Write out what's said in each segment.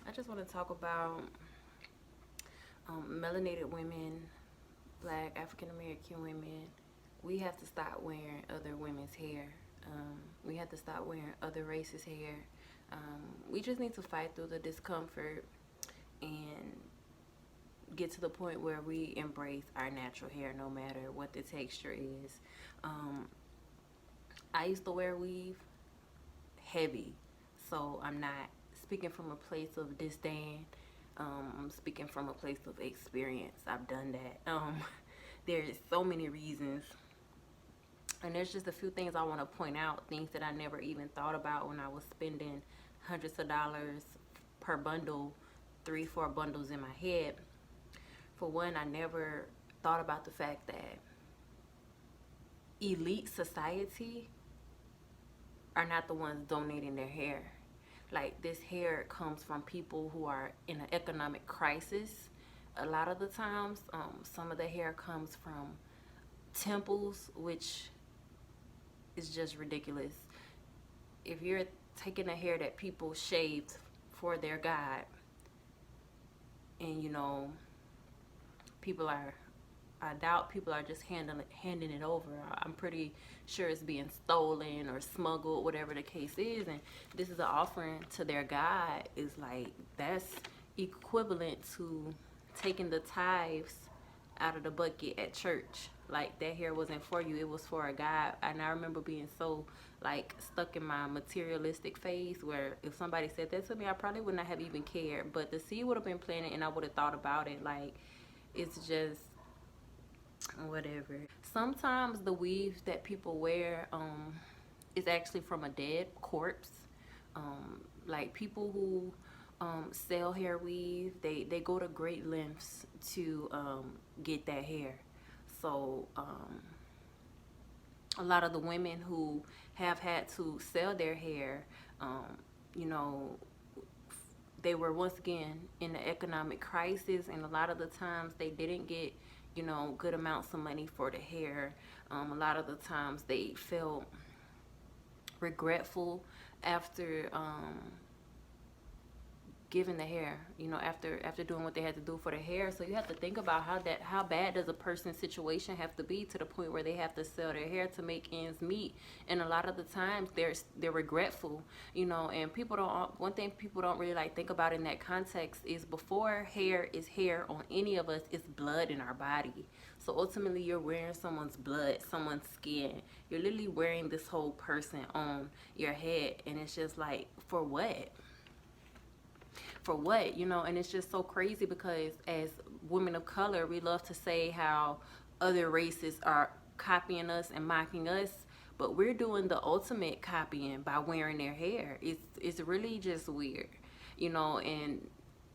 I just want to talk about melanated women, black African American women. We have to stop wearing other women's hair. We have to stop wearing other races' hair. We just need to fight through the discomfort and get to the point where we embrace our natural hair no matter what the texture is. Um, I used to wear weave heavy, so I'm not speaking from a place of disdain. I'm speaking from a place of experience. I've done that. There's so many reasons, and there's just a few things I want to point out. Things that I never even thought about when I was spending hundreds of dollars per bundle, 3, 4 bundles in my head. For one, I never thought about the fact that elite society are not the ones donating their hair. Like, this hair comes from people who are in an economic crisis. A lot of the times, some of the hair comes from temples, which is just ridiculous. If you're taking the hair that people shaved for their god, and people are, I doubt people are just handing it over. I'm pretty sure it's being stolen or smuggled, whatever the case is. And this is an offering to their God. Is like, that's equivalent to taking the tithes out of the bucket at church. Like, that hair wasn't for you, it was for a God. And I remember being so like stuck in my materialistic phase where if somebody said that to me, I probably would not have even cared. But the seed would have been planted and I would have thought about it. Like, it's just whatever. Sometimes the weave that people wear is actually from a dead corpse. Like, people who sell hair weave, they go to great lengths to get that hair. So a lot of the women who have had to sell their hair, you know, they were once again in the economic crisis, and a lot of the times they didn't get, good amounts of money for the hair. A lot of the times they felt regretful after giving the hair, after doing what they had to do for the hair. So you have to think about how bad does a person's situation have to be to the point where they have to sell their hair to make ends meet. And a lot of the times they're regretful, and one thing people don't really like think about in that context is before hair is hair on any of us, it's blood in our body. So ultimately you're wearing someone's blood, someone's skin. You're literally wearing this whole person on your head, and it's just like, for what? For what? And it's just so crazy because as women of color, we love to say how other races are copying us and mocking us, but we're doing the ultimate copying by wearing their hair. It's really just weird, and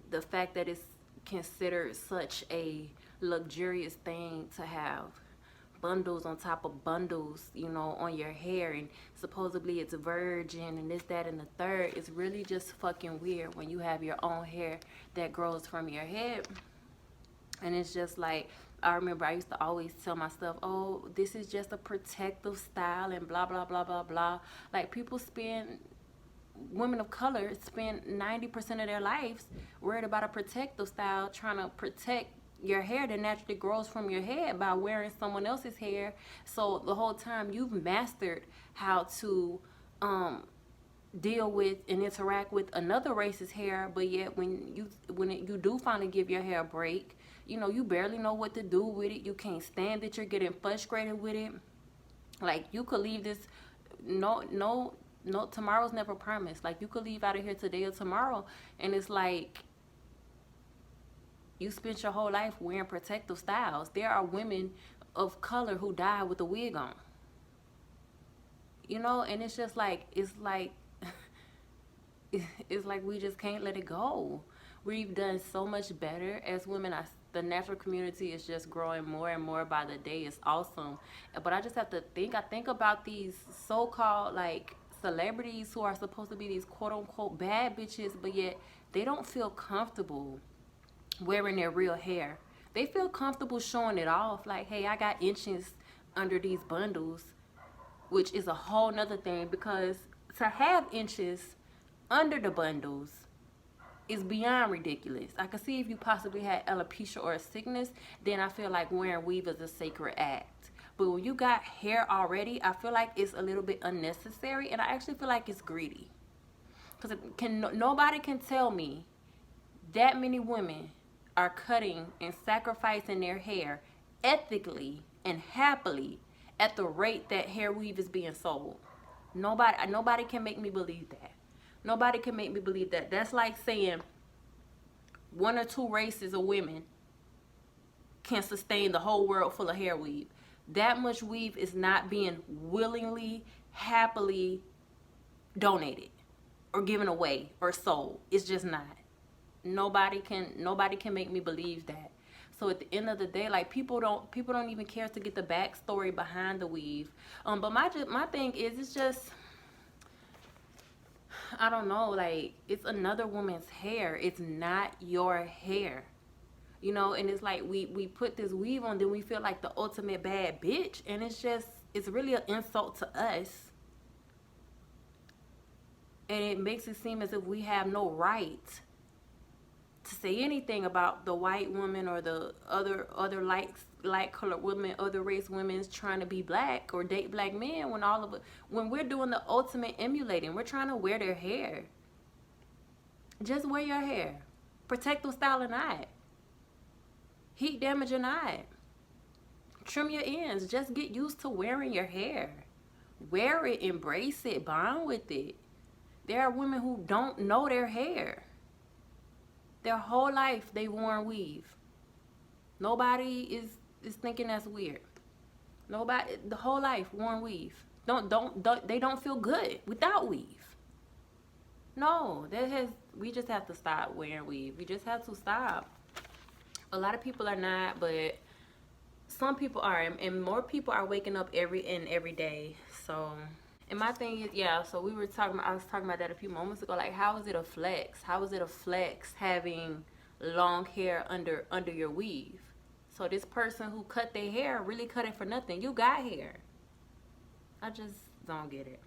the fact that it's considered such a luxurious thing to have bundles on top of bundles, on your hair, and supposedly it's virgin and this, that, and the third. It's really just fucking weird when you have your own hair that grows from your head. And it's just like, I remember I used to always tell myself, oh, this is just a protective style and blah, blah, blah, blah, blah. Like, women of color spend 90% of their lives worried about a protective style, trying to protect your hair that naturally grows from your head by wearing someone else's hair. So the whole time you've mastered how to deal with and interact with another race's hair, but yet when you do finally give your hair a break, you barely know what to do with it. You can't stand it. You're getting frustrated with it. Like, you could leave this, no, tomorrow's never promised. Like, you could leave out of here today or tomorrow, and it's like, you spent your whole life wearing protective styles. There are women of color who die with a wig on. And it's just like, it's like we just can't let it go. We've done so much better as women. The natural community is just growing more and more by the day. It's awesome. But I just have to think. I think about these so-called, like, celebrities who are supposed to be these quote-unquote bad bitches, but yet they don't feel comfortable wearing their real hair. They feel comfortable showing it off, like, hey, I got inches under these bundles, which is a whole nother thing, because to have inches under the bundles is beyond ridiculous. I can see if you possibly had alopecia or a sickness, then I feel like wearing weave is a sacred act. But when you got hair already, I feel like it's a little bit unnecessary, and I actually feel like it's greedy. Because nobody can tell me that many women are cutting and sacrificing their hair ethically and happily at the rate that hair weave is being sold. Nobody can make me believe that. Nobody can make me believe that. That's like saying one or two races of women can sustain the whole world full of hair weave. That much weave is not being willingly, happily donated or given away or sold. It's just not. Nobody can make me believe that. So at the end of the day, like, people don't even care to get the backstory behind the weave. But my thing is, it's just, I don't know, like, it's another woman's hair. It's not your hair. You know, and it's like we put this weave on, then we feel like the ultimate bad bitch, and it's really an insult to us. And it makes it seem as if we have no right to say anything about the white woman or the other light colored women, other race women's trying to be black or date black men, when we're doing the ultimate emulating. We're trying to wear their hair. Just wear your hair. Protect the style or not. Heat damage or not. Trim your ends. Just get used to wearing your hair. Wear it, embrace it, bond with it. There are women who don't know their hair. Their whole life they worn weave. Nobody is thinking that's weird. Nobody, the whole life worn weave. They don't feel good without weave. No, we just have to stop wearing weave. We just have to stop. A lot of people are not, but some people are, and more people are waking up every day. So, and my thing is, yeah, so I was talking about that a few moments ago. Like, how is it a flex? How is it a flex having long hair under your weave? So this person who cut their hair really cut it for nothing. You got hair. I just don't get it.